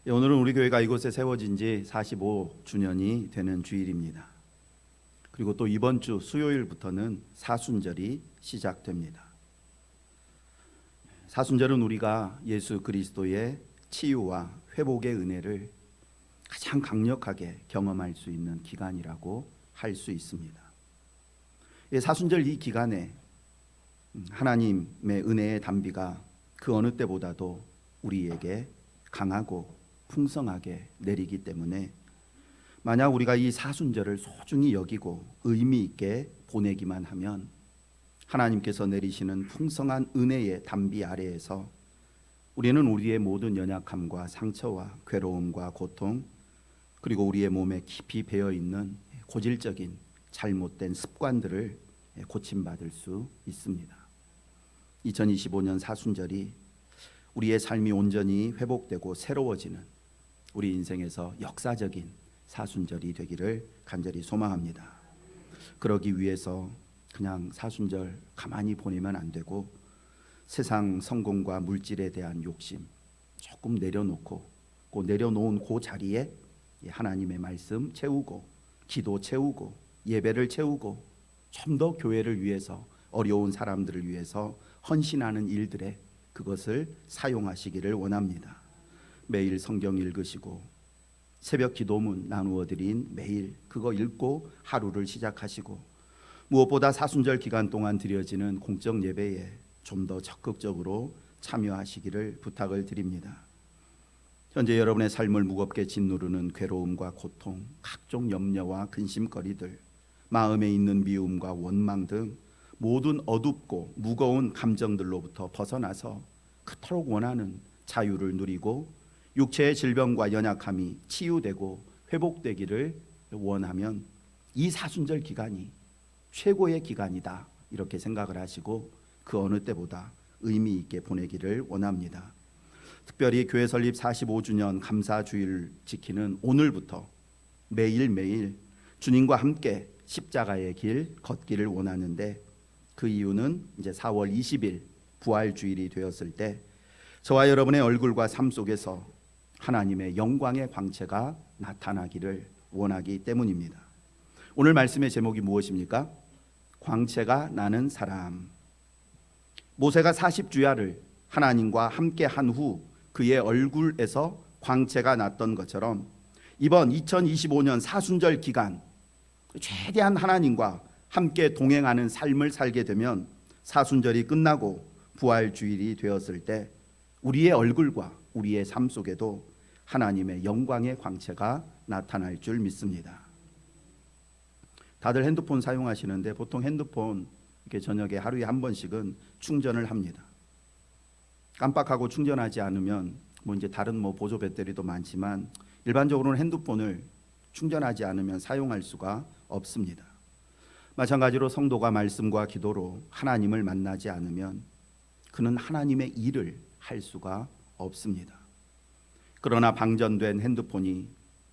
오늘은 우리 교회가 이곳에 세워진 지 45주년이 되는 주일입니다. 그리고 또 이번 주 수요일부터는 사순절이 시작됩니다. 사순절은 우리가 예수 그리스도의 치유와 회복의 은혜를 가장 강력하게 경험할 수 있는 기간이라고 할 수 있습니다. 사순절 이 기간에 하나님의 은혜의 단비가 그 어느 때보다도 우리에게 강하고 풍성하게 내리기 때문에 만약 우리가 이 사순절을 소중히 여기고 의미 있게 보내기만 하면 하나님께서 내리시는 풍성한 은혜의 단비 아래에서 우리는 우리의 모든 연약함과 상처와 괴로움과 고통, 그리고 우리의 몸에 깊이 배어 있는 고질적인 잘못된 습관들을 고침받을 수 있습니다. 2025년 사순절이 우리의 삶이 온전히 회복되고 새로워지는 우리 인생에서 역사적인 사순절이 되기를 간절히 소망합니다. 그러기 위해서 그냥 사순절 가만히 보내면 안 되고 세상 성공과 물질에 대한 욕심 조금 내려놓고 내려놓은 그 자리에 하나님의 말씀 채우고 기도 채우고 예배를 채우고 좀 더 교회를 위해서 어려운 사람들을 위해서 헌신하는 일들에 그것을 사용하시기를 원합니다. 매일 성경 읽으시고 새벽 기도문 나누어 드린 매일 그거 읽고 하루를 시작하시고 무엇보다 사순절 기간 동안 드려지는 공적 예배에 좀 더 적극적으로 참여하시기를 부탁을 드립니다. 현재 여러분의 삶을 무겁게 짓누르는 괴로움과 고통, 각종 염려와 근심거리들, 마음에 있는 미움과 원망 등 모든 어둡고 무거운 감정들로부터 벗어나서 그토록 원하는 자유를 누리고 육체의 질병과 연약함이 치유되고 회복되기를 원하면 이 사순절 기간이 최고의 기간이다 이렇게 생각을 하시고 그 어느 때보다 의미 있게 보내기를 원합니다. 특별히 교회 설립 45주년 감사주일을 지키는 오늘부터 매일매일 주님과 함께 십자가의 길 걷기를 원하는데 그 이유는 이제 4월 20일 부활주일이 되었을 때 저와 여러분의 얼굴과 삶 속에서 하나님의 영광의 광채가 나타나기를 원하기 때문입니다. 오늘 말씀의 제목이 무엇입니까? 광채가 나는 사람. 모세가 40주야를 하나님과 함께 한 후 그의 얼굴에서 광채가 났던 것처럼 이번 2025년 사순절 기간 최대한 하나님과 함께 동행하는 삶을 살게 되면 사순절이 끝나고 부활주일이 되었을 때 우리의 얼굴과 우리의 삶 속에도 하나님의 영광의 광채가 나타날 줄 믿습니다. 다들 핸드폰 사용하시는데 보통 핸드폰 이렇게 저녁에 하루에 한 번씩은 충전을 합니다. 깜빡하고 충전하지 않으면 이제 다른 보조 배터리도 많지만 일반적으로는 핸드폰을 충전하지 않으면 사용할 수가 없습니다. 마찬가지로 성도가 말씀과 기도로 하나님을 만나지 않으면 그는 하나님의 일을 할 수가 없습니다. 그러나 방전된 핸드폰이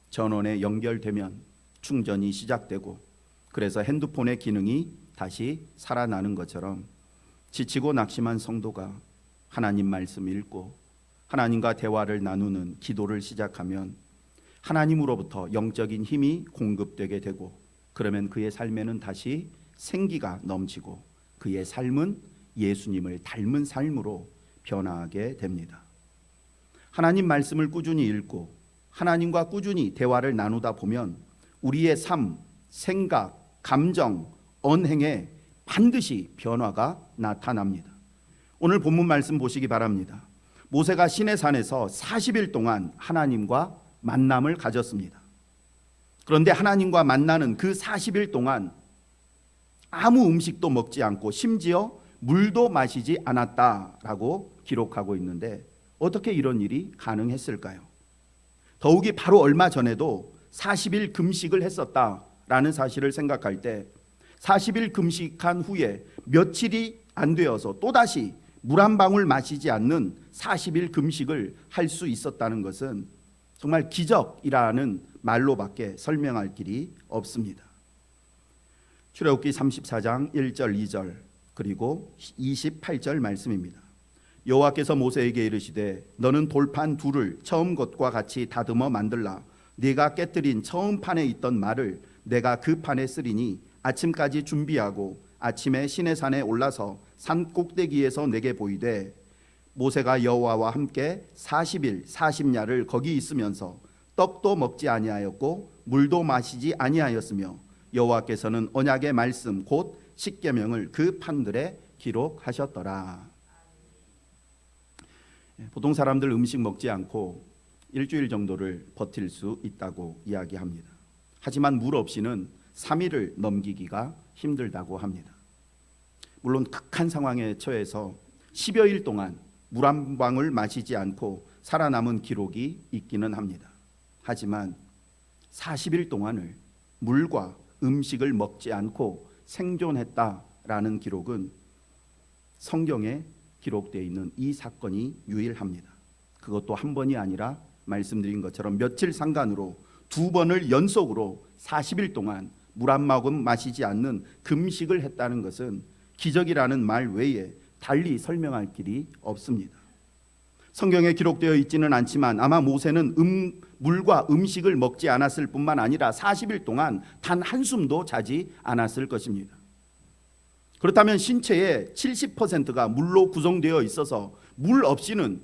전원에 연결되면 충전이 시작되고 그래서 핸드폰의 기능이 다시 살아나는 것처럼 지치고 낙심한 성도가 하나님 말씀 읽고 하나님과 대화를 나누는 기도를 시작하면 하나님으로부터 영적인 힘이 공급되게 되고 그러면 그의 삶에는 다시 생기가 넘치고 그의 삶은 예수님을 닮은 삶으로 변화하게 됩니다. 하나님 말씀을 꾸준히 읽고 하나님과 꾸준히 대화를 나누다 보면 우리의 삶, 생각, 감정, 언행에 반드시 변화가 나타납니다. 오늘 본문 말씀 보시기 바랍니다. 모세가 시내산에서 40일 동안 하나님과 만남을 가졌습니다. 그런데 하나님과 만나는 그 40일 동안 아무 음식도 먹지 않고 심지어 물도 마시지 않았다라고 기록하고 있는데 어떻게 이런 일이 가능했을까요? 더욱이 바로 얼마 전에도 40일 금식을 했었다라는 사실을 생각할 때 40일 금식한 후에 며칠이 안 되어서 또다시 물 한 방울 마시지 않는 40일 금식을 할 수 있었다는 것은 정말 기적이라는 말로밖에 설명할 길이 없습니다. 출애굽기 34장 1절 2절 그리고 28절 말씀입니다. 여호와께서 모세에게 이르시되 너는 돌판 둘을 처음 것과 같이 다듬어 만들라. 네가 깨뜨린 처음 판에 있던 말을 내가 그 판에 쓰리니 아침까지 준비하고 아침에 시내산에 올라서 산 꼭대기에서 내게 보이되 모세가 여호와와 함께 40일 40야를 거기 있으면서 떡도 먹지 아니하였고 물도 마시지 아니하였으며 여호와께서는 언약의 말씀 곧 십계명을 그 판들에 기록하셨더라. 보통 사람들 음식 먹지 않고 일주일 정도를 버틸 수 있다고 이야기합니다. 하지만 물 없이는 3일을 넘기기가 힘들다고 합니다. 물론 극한 상황에 처해서 10여일 동안 물 한 방울 마시지 않고 살아남은 기록이 있기는 합니다. 하지만 40일 동안을 물과 음식을 먹지 않고 생존했다라는 기록은 성경에 기록되어 있는 이 사건이 유일합니다. 그것도 한 번이 아니라 말씀드린 것처럼 며칠 상간으로 2번을 연속으로 40일 동안 물 한 모금 마시지 않는 금식을 했다는 것은 기적이라는 말 외에 달리 설명할 길이 없습니다. 성경에 기록되어 있지는 않지만 아마 모세는 물과 음식을 먹지 않았을 뿐만 아니라 40일 동안 단 한숨도 자지 않았을 것입니다. 그렇다면 신체의 70%가 물로 구성되어 있어서 물 없이는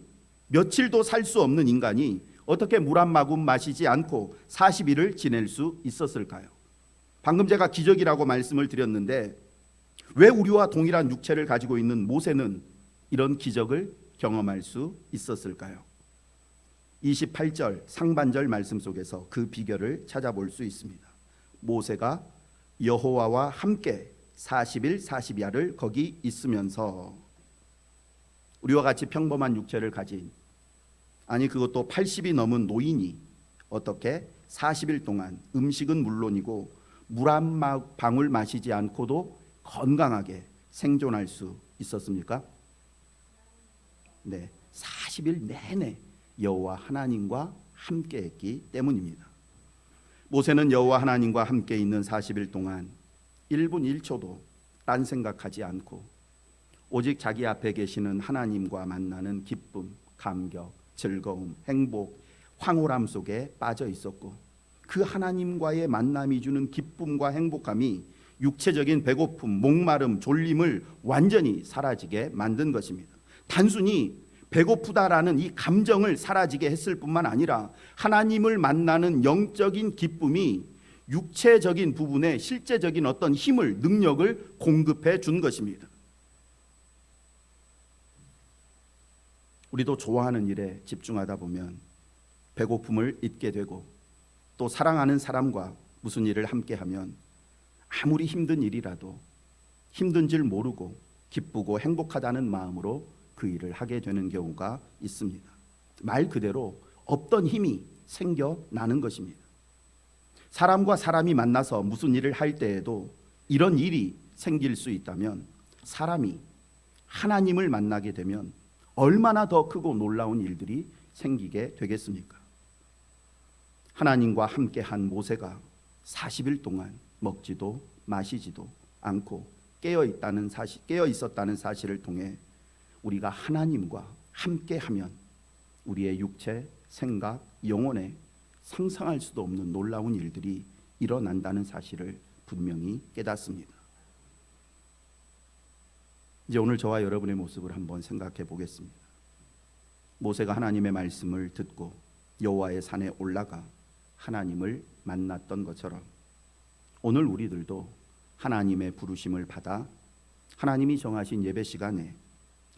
며칠도 살 수 없는 인간이 어떻게 물 한 모금 마시지 않고 40일을 지낼 수 있었을까요? 방금 제가 기적이라고 말씀을 드렸는데 왜 우리와 동일한 육체를 가지고 있는 모세는 이런 기적을 경험할 수 있었을까요? 28절 상반절 말씀 속에서 그 비결을 찾아볼 수 있습니다. 모세가 여호와와 함께 40일 40야를 거기 있으면서 우리와 같이 평범한 육체를 가진 아니 그것도 80이 넘은 노인이 어떻게 40일 동안 음식은 물론이고 물 한 방울 마시지 않고도 건강하게 생존할 수 있었습니까? 네, 40일 내내 여호와 하나님과 함께 했기 때문입니다. 모세는 여호와 하나님과 함께 있는 40일 동안 1분 1초도 딴 생각하지 않고 오직 자기 앞에 계시는 하나님과 만나는 기쁨, 감격, 즐거움, 행복, 황홀함 속에 빠져 있었고 그 하나님과의 만남이 주는 기쁨과 행복함이 육체적인 배고픔, 목마름, 졸림을 완전히 사라지게 만든 것입니다. 단순히 배고프다라는 이 감정을 사라지게 했을 뿐만 아니라 하나님을 만나는 영적인 기쁨이 육체적인 부분에 실제적인 어떤 힘을, 능력을 공급해 준 것입니다. 우리도 좋아하는 일에 집중하다 보면 배고픔을 잊게 되고 또 사랑하는 사람과 무슨 일을 함께 하면 아무리 힘든 일이라도 힘든 줄 모르고 기쁘고 행복하다는 마음으로 그 일을 하게 되는 경우가 있습니다. 말 그대로 없던 힘이 생겨나는 것입니다. 사람과 사람이 만나서 무슨 일을 할 때에도 이런 일이 생길 수 있다면 사람이 하나님을 만나게 되면 얼마나 더 크고 놀라운 일들이 생기게 되겠습니까? 하나님과 함께한 모세가 40일 동안 먹지도 마시지도 않고 깨어 있었다는 사실을 통해 우리가 하나님과 함께하면 우리의 육체, 생각, 영혼에 상상할 수도 없는 놀라운 일들이 일어난다는 사실을 분명히 깨닫습니다. 이제 오늘 저와 여러분의 모습을 한번 생각해 보겠습니다. 모세가 하나님의 말씀을 듣고 여호와의 산에 올라가 하나님을 만났던 것처럼 오늘 우리들도 하나님의 부르심을 받아 하나님이 정하신 예배 시간에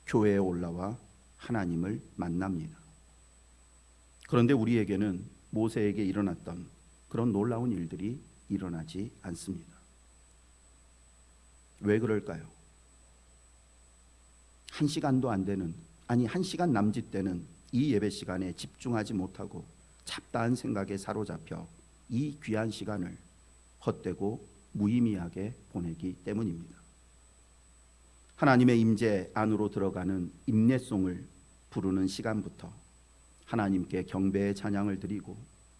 교회에 올라와 하나님을 만납니다. 그런데 우리에게는 모세에게 일어났던 그런 놀라운 일들이 일어나지 않습니다. 왜 그럴까요? 1시간도 안 되는, 아니 1시간 남짓되는 이 예배 시간에 집중하지 못하고 잡다한 생각에 사로잡혀 이 귀한 시간을 헛되고 무의미하게 보내기 때문입니다. 하나님의 임재 안으로 들어가는 임례송을 부르는 시간부터 하나님께 경배의 찬양을 드리고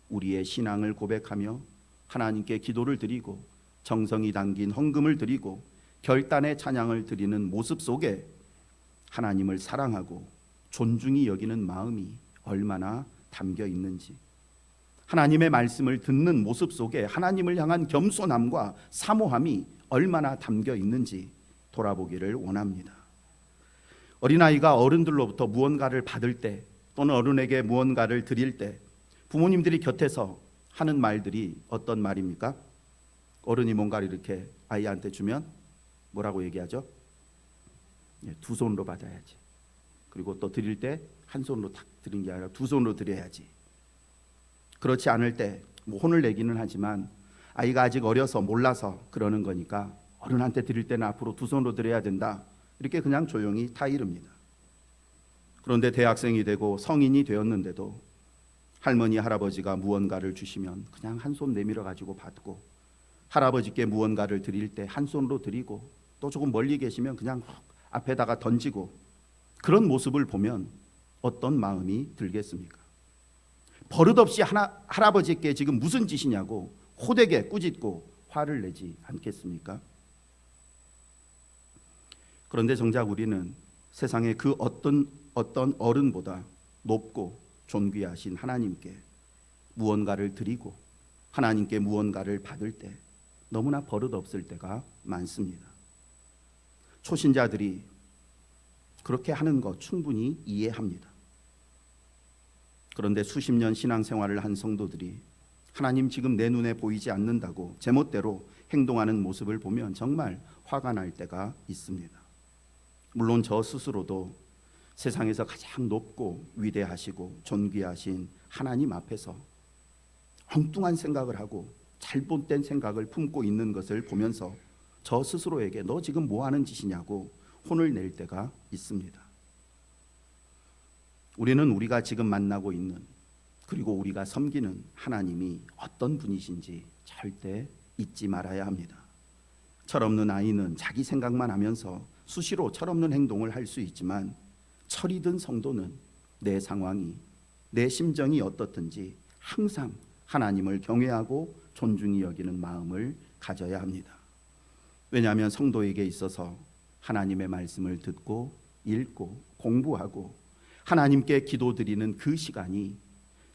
우리의 신앙을 고백하며 하나님께 기도를 드리고 정성이 담긴 헌금을 드리고 결단의 찬양을 드리는 모습 속에 하나님을 사랑하고 존중히 여기는 마음이 얼마나 담겨 있는지, 하나님의 말씀을 듣는 모습 속에 하나님을 향한 겸손함과 사모함이 얼마나 담겨 있는지 돌아보기를 원합니다. 어린아이가 어른들로부터 무언가를 받을 때 또는 어른에게 무언가를 드릴 때 부모님들이 곁에서 하는 말들이 어떤 말입니까? 어른이 뭔가를 이렇게 아이한테 주면 뭐라고 얘기하죠? 두 손으로 받아야지. 그리고 또 드릴 때 한 손으로 탁 드린 게 아니라 두 손으로 드려야지. 그렇지 않을 때 뭐 혼을 내기는 하지만 아이가 아직 어려서 몰라서 그러는 거니까 어른한테 드릴 때는 앞으로 두 손으로 드려야 된다. 이렇게 그냥 조용히 타이릅니다. 그런데 대학생이 되고 성인이 되었는데도 할머니 할아버지가 무언가를 주시면 그냥 한 손 내밀어 가지고 받고, 할아버지께 무언가를 드릴 때 한 손으로 드리고, 또 조금 멀리 계시면 그냥 앞에다가 던지고, 그런 모습을 보면 어떤 마음이 들겠습니까? 버릇없이 할아버지께 지금 무슨 짓이냐고 호되게 꾸짖고 화를 내지 않겠습니까? 그런데 정작 우리는 세상의 그 어떤 어른보다 높고 존귀하신 하나님께 무언가를 드리고 하나님께 무언가를 받을 때 너무나 버릇없을 때가 많습니다. 초신자들이 그렇게 하는 거 충분히 이해합니다. 그런데 수십 년 신앙생활을 한 성도들이 하나님 지금 내 눈에 보이지 않는다고 제멋대로 행동하는 모습을 보면 정말 화가 날 때가 있습니다. 물론 저 스스로도 세상에서 가장 높고 위대하시고 존귀하신 하나님 앞에서 엉뚱한 생각을 하고 잘못된 생각을 품고 있는 것을 보면서 저 스스로에게 너 지금 뭐 하는 짓이냐고 혼을 낼 때가 있습니다. 우리는 우리가 지금 만나고 있는, 그리고 우리가 섬기는 하나님이 어떤 분이신지 절대 잊지 말아야 합니다. 철없는 아이는 자기 생각만 하면서 수시로 철없는 행동을 할 수 있지만, 철이 든 성도는 내 상황이, 내 심정이 어떻든지 항상 하나님을 경외하고 존중히 여기는 마음을 가져야 합니다. 왜냐하면 성도에게 있어서 하나님의 말씀을 듣고 읽고 공부하고 하나님께 기도드리는 그 시간이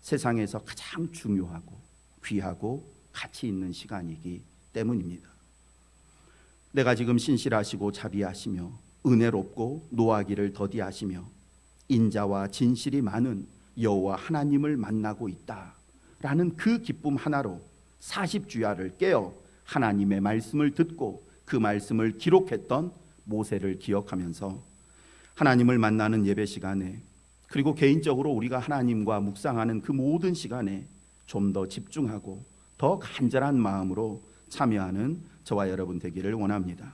세상에서 가장 중요하고 귀하고 가치 있는 시간이기 때문입니다. 내가 지금 신실하시고 자비하시며 은혜롭고 노하기를 더디하시며 인자와 진실이 많은 여호와 하나님을 만나고 있다라는 그 기쁨 하나로 40주야를 깨어 하나님의 말씀을 듣고 그 말씀을 기록했던 모세를 기억하면서 하나님을 만나는 예배 시간에, 그리고 개인적으로 우리가 하나님과 묵상하는 그 모든 시간에 좀 더 집중하고 더 간절한 마음으로 참여하는 저와 여러분 되기를 원합니다.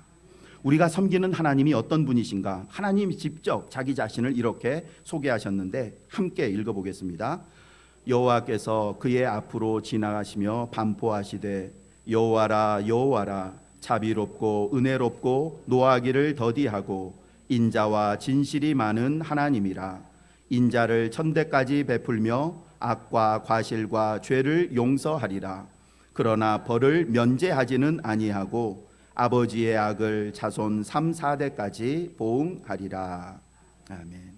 우리가 섬기는 하나님이 어떤 분이신가? 하나님이 직접 자기 자신을 이렇게 소개하셨는데 함께 읽어보겠습니다. 여호와께서 그의 앞으로 지나가시며 반포하시되 여호와라 여호와라 자비롭고 은혜롭고 노하기를 더디하고 인자와 진실이 많은 하나님이라. 인자를 천대까지 베풀며 악과 과실과 죄를 용서하리라. 그러나 벌을 면제하지는 아니하고 아버지의 악을 자손 3, 4대까지 보응하리라. 아멘.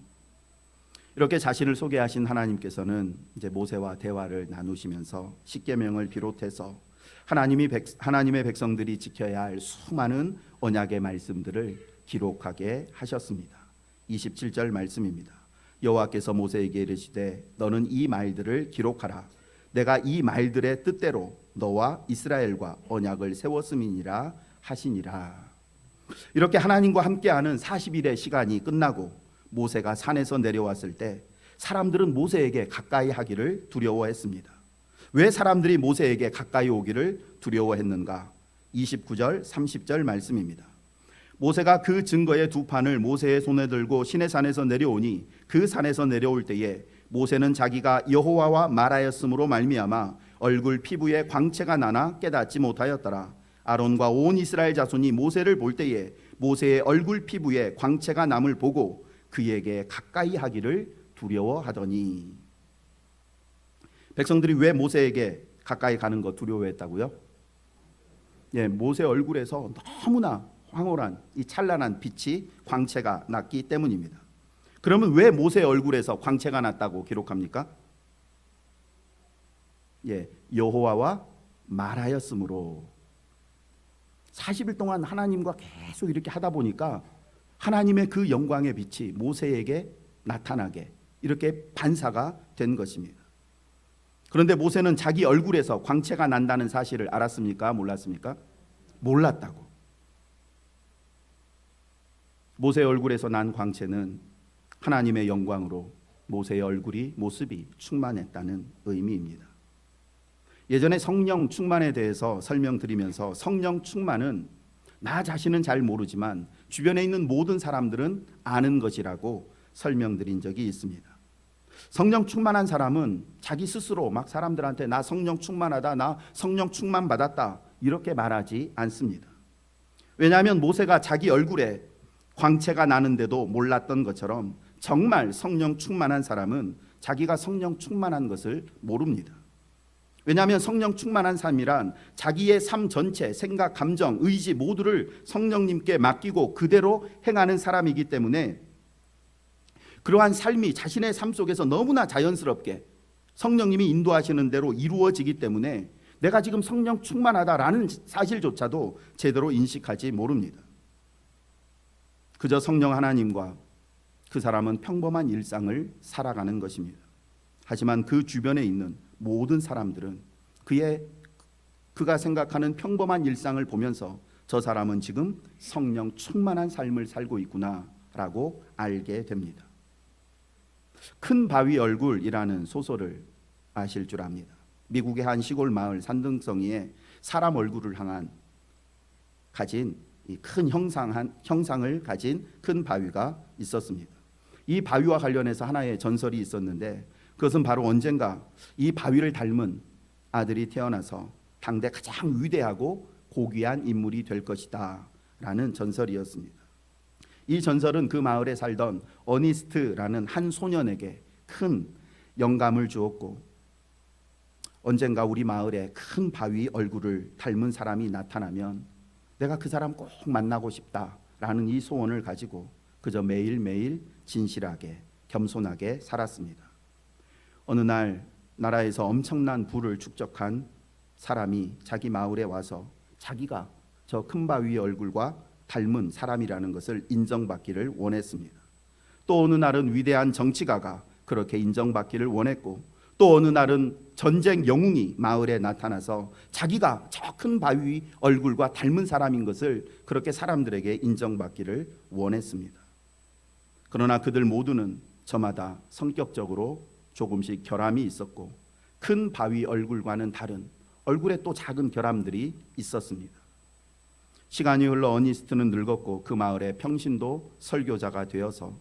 이렇게 자신을 소개하신 하나님께서는 이제 모세와 대화를 나누시면서 십계명을 비롯해서 하나님의 백성들이 지켜야 할 수많은 언약의 말씀들을 기록하게 하셨습니다. 27절 말씀입니다. 여호와께서 모세에게 이르시되 너는 이 말들을 기록하라. 내가 이 말들의 뜻대로 너와 이스라엘과 언약을 세웠음이니라 하시니라. 이렇게 하나님과 함께하는 40일의 시간이 끝나고 모세가 산에서 내려왔을 때 사람들은 모세에게 가까이 하기를 두려워했습니다. 왜 사람들이 모세에게 가까이 오기를 두려워했는가? 29절 30절 말씀입니다. 모세가 그 증거의 두 판을 모세의 손에 들고 시내산에서 내려오니 그 산에서 내려올 때에 모세는 자기가 여호와와 말하였으므로 말미암아 얼굴 피부에 광채가 나나 깨닫지 못하였더라. 아론과 온 이스라엘 자손이 모세를 볼 때에 모세의 얼굴 피부에 광채가 남을 보고 그에게 가까이 하기를 두려워하더니. 백성들이 왜 모세에게 가까이 가는 거 두려워했다고요? 모세 얼굴에서 너무나 황홀한 이 찬란한 빛이 광채가 났기 때문입니다. 그러면 왜 모세 얼굴에서 광채가 났다고 기록합니까? 여호와와 말하였으므로. 40일 동안 하나님과 계속 이렇게 하다 보니까 하나님의 그 영광의 빛이 모세에게 나타나게 이렇게 반사가 된 것입니다. 그런데 모세는 자기 얼굴에서 광채가 난다는 사실을 알았습니까? 몰랐습니까? 몰랐다고. 모세의 얼굴에서 난 광채는 하나님의 영광으로 모세의 얼굴이 모습이 충만했다는 의미입니다. 예전에 성령 충만에 대해서 설명드리면서 성령 충만은 나 자신은 잘 모르지만 주변에 있는 모든 사람들은 아는 것이라고 설명드린 적이 있습니다. 성령 충만한 사람은 자기 스스로 막 사람들한테 나 성령 충만하다, 나 성령 충만 받았다 이렇게 말하지 않습니다. 왜냐하면 모세가 자기 얼굴에 광채가 나는데도 몰랐던 것처럼 정말 성령 충만한 사람은 자기가 성령 충만한 것을 모릅니다. 왜냐하면 성령 충만한 삶이란 자기의 삶 전체, 생각, 감정, 의지 모두를 성령님께 맡기고 그대로 행하는 사람이기 때문에 그러한 삶이 자신의 삶 속에서 너무나 자연스럽게 성령님이 인도하시는 대로 이루어지기 때문에 내가 지금 성령 충만하다라는 사실조차도 제대로 인식하지 모릅니다. 그저 성령 하나님과 그 사람은 평범한 일상을 살아가는 것입니다. 하지만 그 주변에 있는 모든 사람들은 그가 생각하는 평범한 일상을 보면서 저 사람은 지금 성령 충만한 삶을 살고 있구나라고 알게 됩니다. 큰 바위 얼굴이라는 소설을 아실 줄 압니다. 미국의 한 시골 마을 산등성이에 사람 얼굴을 가진 이 큰 형상을 가진 큰 바위가 있었습니다. 이 바위와 관련해서 하나의 전설이 있었는데 그것은 바로 언젠가 이 바위를 닮은 아들이 태어나서 당대 가장 위대하고 고귀한 인물이 될 것이다 라는 전설이었습니다. 이 전설은 그 마을에 살던 어니스트라는 한 소년에게 큰 영감을 주었고 언젠가 우리 마을에 큰 바위 얼굴을 닮은 사람이 나타나면 내가 그 사람 꼭 만나고 싶다라는 이 소원을 가지고 그저 매일매일 진실하게 겸손하게 살았습니다. 어느 날 나라에서 엄청난 부를 축적한 사람이 자기 마을에 와서 자기가 저 큰 바위 얼굴과 닮은 사람이라는 것을 인정받기를 원했습니다. 또 어느 날은 위대한 정치가가 그렇게 인정받기를 원했고 또 어느 날은 전쟁 영웅이 마을에 나타나서 자기가 저 큰 바위 얼굴과 닮은 사람인 것을 그렇게 사람들에게 인정받기를 원했습니다. 그러나 그들 모두는 저마다 성격적으로 조금씩 결함이 있었고 큰 바위 얼굴과는 다른 얼굴에 또 작은 결함들이 있었습니다. 시간이 흘러 어니스트는 늙었고 그 마을의 평신도 설교자가 되어서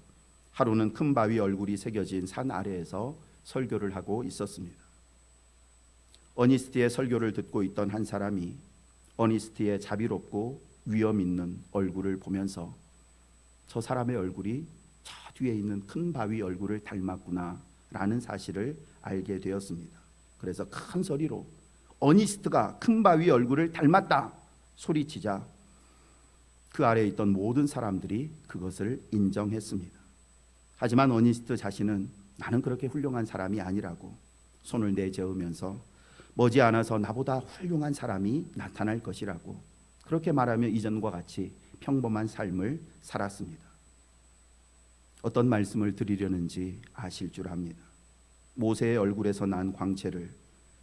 하루는 큰 바위 얼굴이 새겨진 산 아래에서 설교를 하고 있었습니다. 어니스트의 설교를 듣고 있던 한 사람이 어니스트의 자비롭고 위엄 있는 얼굴을 보면서 저 사람의 얼굴이 저 뒤에 있는 큰 바위 얼굴을 닮았구나 라는 사실을 알게 되었습니다. 그래서 큰 소리로 어니스트가 큰 바위 얼굴을 닮았다 소리치자 그 아래에 있던 모든 사람들이 그것을 인정했습니다. 하지만 어니스트 자신은 나는 그렇게 훌륭한 사람이 아니라고 손을 내저으면서 머지않아서 나보다 훌륭한 사람이 나타날 것이라고 그렇게 말하며 이전과 같이 평범한 삶을 살았습니다. 어떤 말씀을 드리려는지 아실 줄 압니다. 모세의 얼굴에서 난 광채를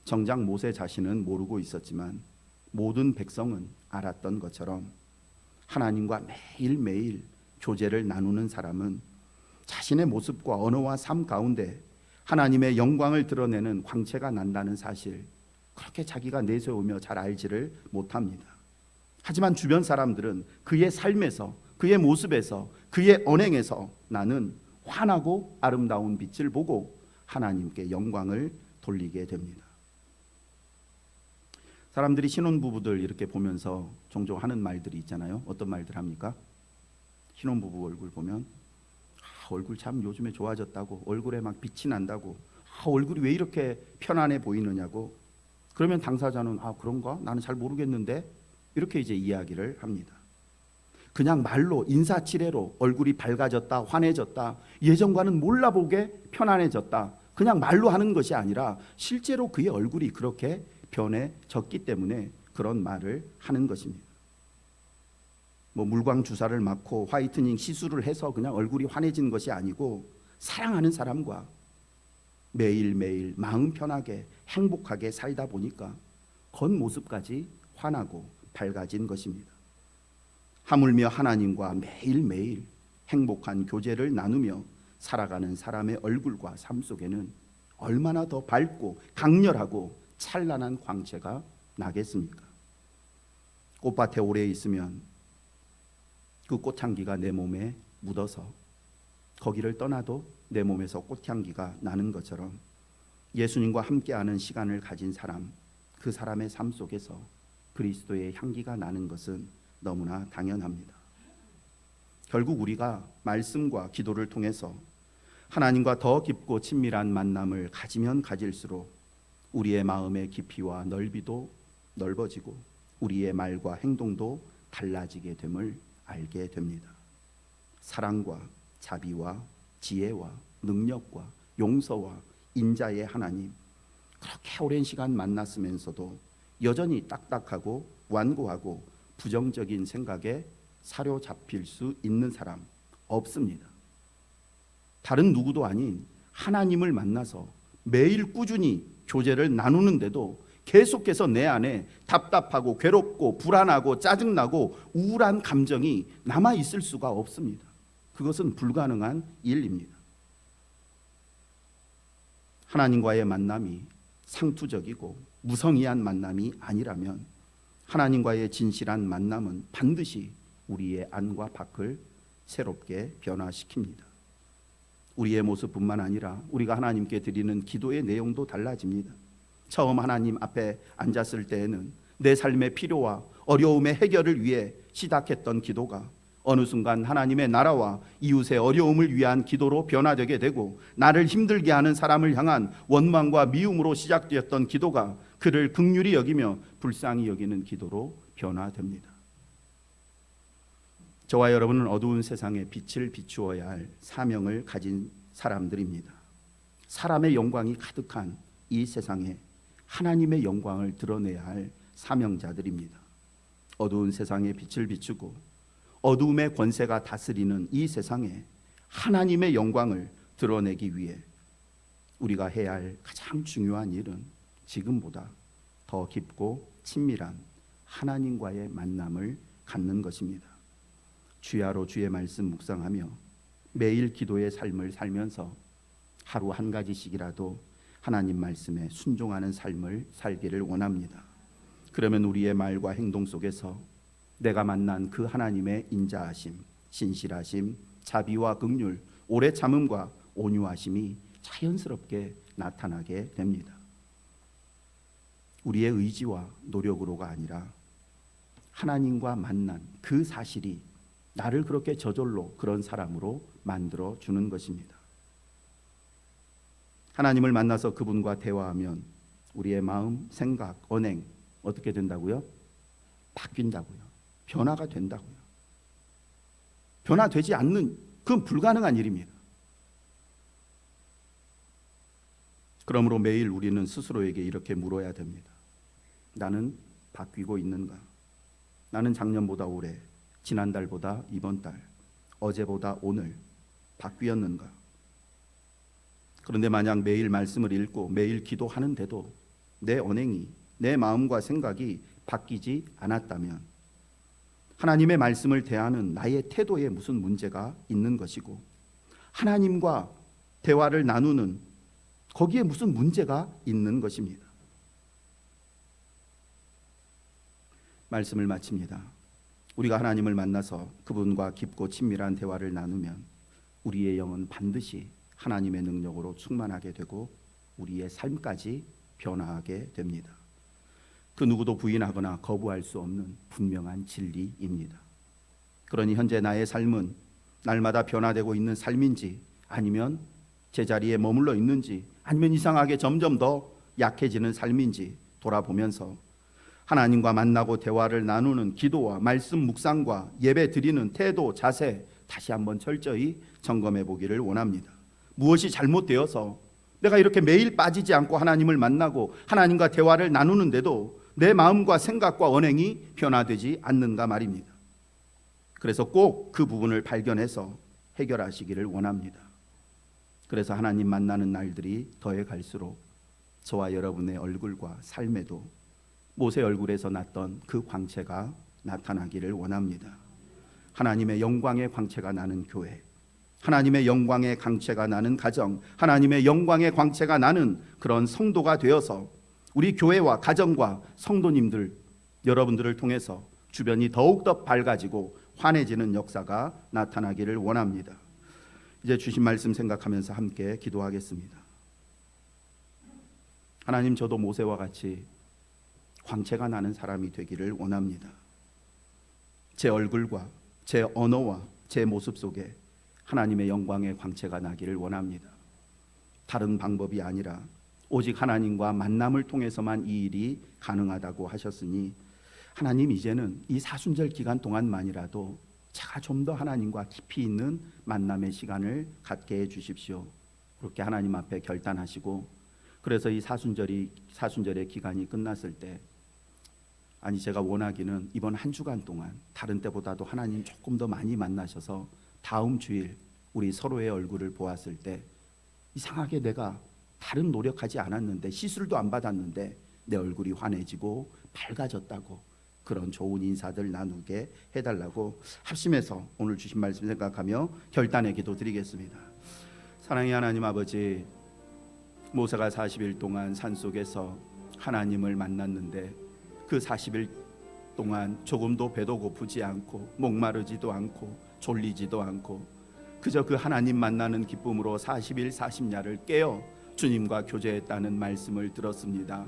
정작 모세 자신은 모르고 있었지만 모든 백성은 알았던 것처럼 하나님과 매일매일 교제를 나누는 사람은 자신의 모습과 언어와 삶 가운데 하나님의 영광을 드러내는 광채가 난다는 사실 그렇게 자기가 내세우며 잘 알지를 못합니다. 하지만 주변 사람들은 그의 삶에서 그의 모습에서 그의 언행에서 나는 환하고 아름다운 빛을 보고 하나님께 영광을 돌리게 됩니다. 사람들이 신혼부부들 이렇게 보면서 종종 하는 말들이 있잖아요. 어떤 말들 합니까? 신혼부부 얼굴 보면 얼굴 참 요즘에 좋아졌다고 얼굴에 막 빛이 난다고 얼굴이 왜 이렇게 편안해 보이느냐고 그러면 당사자는 그런가? 나는 잘 모르겠는데 이렇게 이제 이야기를 합니다. 그냥 말로 인사치레로 얼굴이 밝아졌다, 환해졌다, 예전과는 몰라보게 편안해졌다, 그냥 말로 하는 것이 아니라 실제로 그의 얼굴이 그렇게 변해졌기 때문에 그런 말을 하는 것입니다. 뭐 물광 주사를 맞고 화이트닝 시술을 해서 그냥 얼굴이 환해진 것이 아니고 사랑하는 사람과 매일매일 마음 편하게 행복하게 살다 보니까 겉모습까지 환하고 밝아진 것입니다. 하물며 하나님과 매일매일 행복한 교제를 나누며 살아가는 사람의 얼굴과 삶 속에는 얼마나 더 밝고 강렬하고 찬란한 광채가 나겠습니까? 꽃밭에 오래 있으면 그 꽃향기가 내 몸에 묻어서 거기를 떠나도 내 몸에서 꽃향기가 나는 것처럼 예수님과 함께하는 시간을 가진 사람, 그 사람의 삶 속에서 그리스도의 향기가 나는 것은 너무나 당연합니다. 결국 우리가 말씀과 기도를 통해서 하나님과 더 깊고 친밀한 만남을 가지면 가질수록 우리의 마음의 깊이와 넓이도 넓어지고 우리의 말과 행동도 달라지게 됨을 알게 됩니다. 사랑과 자비와 지혜와 능력과 용서와 인자의 하나님, 그렇게 오랜 시간 만났으면서도 여전히 딱딱하고 완고하고 부정적인 생각에 사로잡힐 수 있는 사람 없습니다. 다른 누구도 아닌 하나님을 만나서 매일 꾸준히 교제를 나누는데도 계속해서 내 안에 답답하고 괴롭고 불안하고 짜증나고 우울한 감정이 남아 있을 수가 없습니다. 그것은 불가능한 일입니다. 하나님과의 만남이 상투적이고 무성의한 만남이 아니라면 하나님과의 진실한 만남은 반드시 우리의 안과 밖을 새롭게 변화시킵니다. 우리의 모습뿐만 아니라 우리가 하나님께 드리는 기도의 내용도 달라집니다. 처음 하나님 앞에 앉았을 때에는 내 삶의 필요와 어려움의 해결을 위해 시작했던 기도가 어느 순간 하나님의 나라와 이웃의 어려움을 위한 기도로 변화되게 되고, 나를 힘들게 하는 사람을 향한 원망과 미움으로 시작되었던 기도가 그를 긍휼히 여기며 불쌍히 여기는 기도로 변화됩니다. 저와 여러분은 어두운 세상에 빛을 비추어야 할 사명을 가진 사람들입니다. 사람의 영광이 가득한 이 세상에 하나님의 영광을 드러내야 할 사명자들입니다. 어두운 세상에 빛을 비추고 어두움의 권세가 다스리는 이 세상에 하나님의 영광을 드러내기 위해 우리가 해야 할 가장 중요한 일은 지금보다 더 깊고 친밀한 하나님과의 만남을 갖는 것입니다. 주야로 주의 말씀 묵상하며 매일 기도의 삶을 살면서 하루 한 가지씩이라도 하나님 말씀에 순종하는 삶을 살기를 원합니다. 그러면 우리의 말과 행동 속에서 내가 만난 그 하나님의 인자하심, 신실하심, 자비와 긍휼, 오래 참음과 온유하심이 자연스럽게 나타나게 됩니다. 우리의 의지와 노력으로가 아니라 하나님과 만난 그 사실이 나를 그렇게 저절로 그런 사람으로 만들어 주는 것입니다. 하나님을 만나서 그분과 대화하면 우리의 마음, 생각, 언행 어떻게 된다고요? 바뀐다고요. 변화가 된다고요. 변화되지 않는, 그건 불가능한 일입니다. 그러므로 매일 우리는 스스로에게 이렇게 물어야 됩니다. 나는 바뀌고 있는가? 나는 작년보다 올해, 지난달보다 이번 달, 어제보다 오늘 바뀌었는가? 그런데 만약 매일 말씀을 읽고 매일 기도하는데도 내 언행이, 내 마음과 생각이 바뀌지 않았다면 하나님의 말씀을 대하는 나의 태도에 무슨 문제가 있는 것이고, 하나님과 대화를 나누는 거기에 무슨 문제가 있는 것입니다. 말씀을 마칩니다. 우리가 하나님을 만나서 그분과 깊고 친밀한 대화를 나누면 우리의 영은 반드시 하나님의 능력으로 충만하게 되고 우리의 삶까지 변화하게 됩니다. 그 누구도 부인하거나 거부할 수 없는 분명한 진리입니다. 그러니 현재 나의 삶은 날마다 변화되고 있는 삶인지, 아니면 제자리에 머물러 있는지, 아니면 이상하게 점점 더 약해지는 삶인지 돌아보면서 하나님과 만나고 대화를 나누는 기도와 말씀 묵상과 예배 드리는 태도, 자세 다시 한번 철저히 점검해 보기를 원합니다. 무엇이 잘못되어서 내가 이렇게 매일 빠지지 않고 하나님을 만나고 하나님과 대화를 나누는데도 내 마음과 생각과 언행이 변화되지 않는가 말입니다. 그래서 꼭 그 부분을 발견해서 해결하시기를 원합니다. 그래서 하나님 만나는 날들이 더해 갈수록 저와 여러분의 얼굴과 삶에도 모세 얼굴에서 났던 그 광채가 나타나기를 원합니다. 하나님의 영광의 광채가 나는 교회, 하나님의 영광의 광채가 나는 가정, 하나님의 영광의 광채가 나는 그런 성도가 되어서 우리 교회와 가정과 성도님들 여러분들을 통해서 주변이 더욱더 밝아지고 환해지는 역사가 나타나기를 원합니다. 이제 주신 말씀 생각하면서 함께 기도하겠습니다. 하나님, 저도 모세와 같이 광채가 나는 사람이 되기를 원합니다. 제 얼굴과 제 언어와 제 모습 속에 하나님의 영광의 광채가 나기를 원합니다. 다른 방법이 아니라 오직 하나님과 만남을 통해서만 이 일이 가능하다고 하셨으니 하나님, 이제는 이 사순절 기간 동안만이라도 제가 좀 더 하나님과 깊이 있는 만남의 시간을 갖게 해주십시오. 그렇게 하나님 앞에 결단하시고, 그래서 이 사순절의 기간이 끝났을 때, 아니 제가 원하기는 이번 한 주간 동안 다른 때보다도 하나님 조금 더 많이 만나셔서 다음 주일 우리 서로의 얼굴을 보았을 때 이상하게 내가 다른 노력하지 않았는데, 시술도 안 받았는데 내 얼굴이 환해지고 밝아졌다고, 그런 좋은 인사들 나누게 해달라고 합심해서 오늘 주신 말씀 생각하며 결단의 기도 드리겠습니다. 사랑의 하나님 아버지, 모세가 40일 동안 산속에서 하나님을 만났는데 그 40일 동안 조금도 배도 고프지 않고 목마르지도 않고 졸리지도 않고 그저 그 하나님 만나는 기쁨으로 40일 40야를 깨어 주님과 교제했다는 말씀을 들었습니다.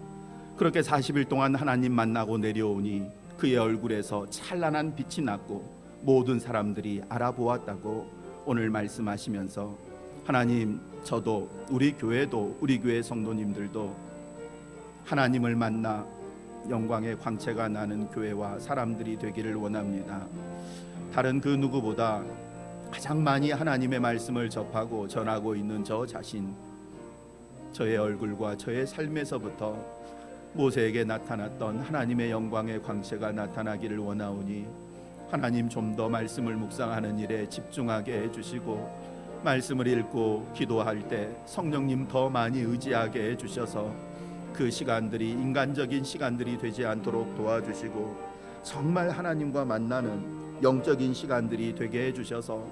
그렇게 40일 동안 하나님 만나고 내려오니 그의 얼굴에서 찬란한 빛이 났고 모든 사람들이 알아보았다고 오늘 말씀하시면서, 하나님, 저도 우리 교회도 우리 교회 성도님들도 하나님을 만나 영광의 광채가 나는 교회와 사람들이 되기를 원합니다. 다른 그 누구보다 가장 많이 하나님의 말씀을 접하고 전하고 있는 저 자신, 저의 얼굴과 저의 삶에서부터 모세에게 나타났던 하나님의 영광의 광채가 나타나기를 원하오니 하나님, 좀 더 말씀을 묵상하는 일에 집중하게 해주시고 말씀을 읽고 기도할 때 성령님 더 많이 의지하게 해주셔서 그 시간들이 인간적인 시간들이 되지 않도록 도와주시고 정말 하나님과 만나는 영적인 시간들이 되게 해주셔서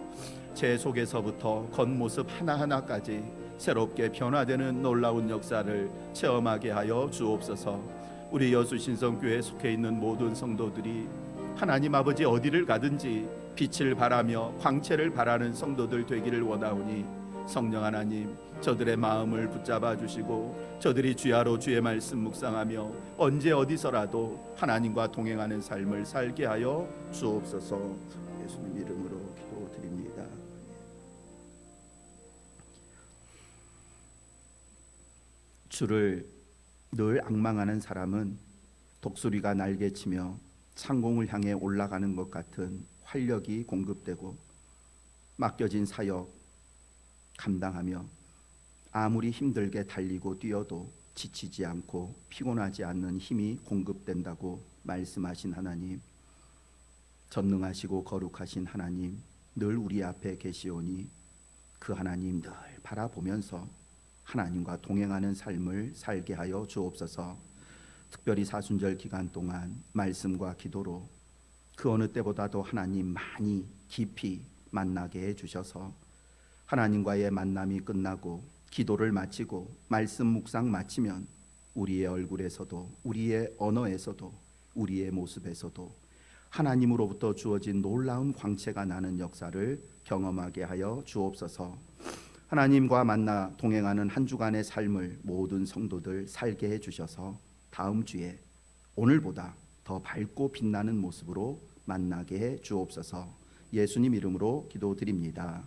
제 속에서부터 겉모습 하나하나까지 새롭게 변화되는 놀라운 역사를 체험하게 하여 주옵소서. 우리 여수신성교회에 속해 있는 모든 성도들이 하나님 아버지 어디를 가든지 빛을 바라며 광채를 바라는 성도들 되기를 원하오니 성령 하나님, 저들의 마음을 붙잡아 주시고 저들이 주야로 주의 말씀 묵상하며 언제 어디서라도 하나님과 동행하는 삶을 살게 하여 주옵소서. 예수님 이름으로 기도드립니다. 주를 늘 앙망하는 사람은 독수리가 날개치며 창공을 향해 올라가는 것 같은 활력이 공급되고 맡겨진 사역 감당하며 아무리 힘들게 달리고 뛰어도 지치지 않고 피곤하지 않는 힘이 공급된다고 말씀하신 하나님, 전능하시고 거룩하신 하나님, 늘 우리 앞에 계시오니 그 하나님 늘 바라보면서 하나님과 동행하는 삶을 살게 하여 주옵소서. 특별히 사순절 기간 동안 말씀과 기도로 그 어느 때보다도 하나님 많이 깊이 만나게 해주셔서 하나님과의 만남이 끝나고 기도를 마치고 말씀 묵상 마치면 우리의 얼굴에서도 우리의 언어에서도 우리의 모습에서도 하나님으로부터 주어진 놀라운 광채가 나는 역사를 경험하게 하여 주옵소서. 하나님과 만나 동행하는 한 주간의 삶을 모든 성도들 살게 해주셔서 다음 주에 오늘보다 더 밝고 빛나는 모습으로 만나게 해 주옵소서. 예수님 이름으로 기도드립니다.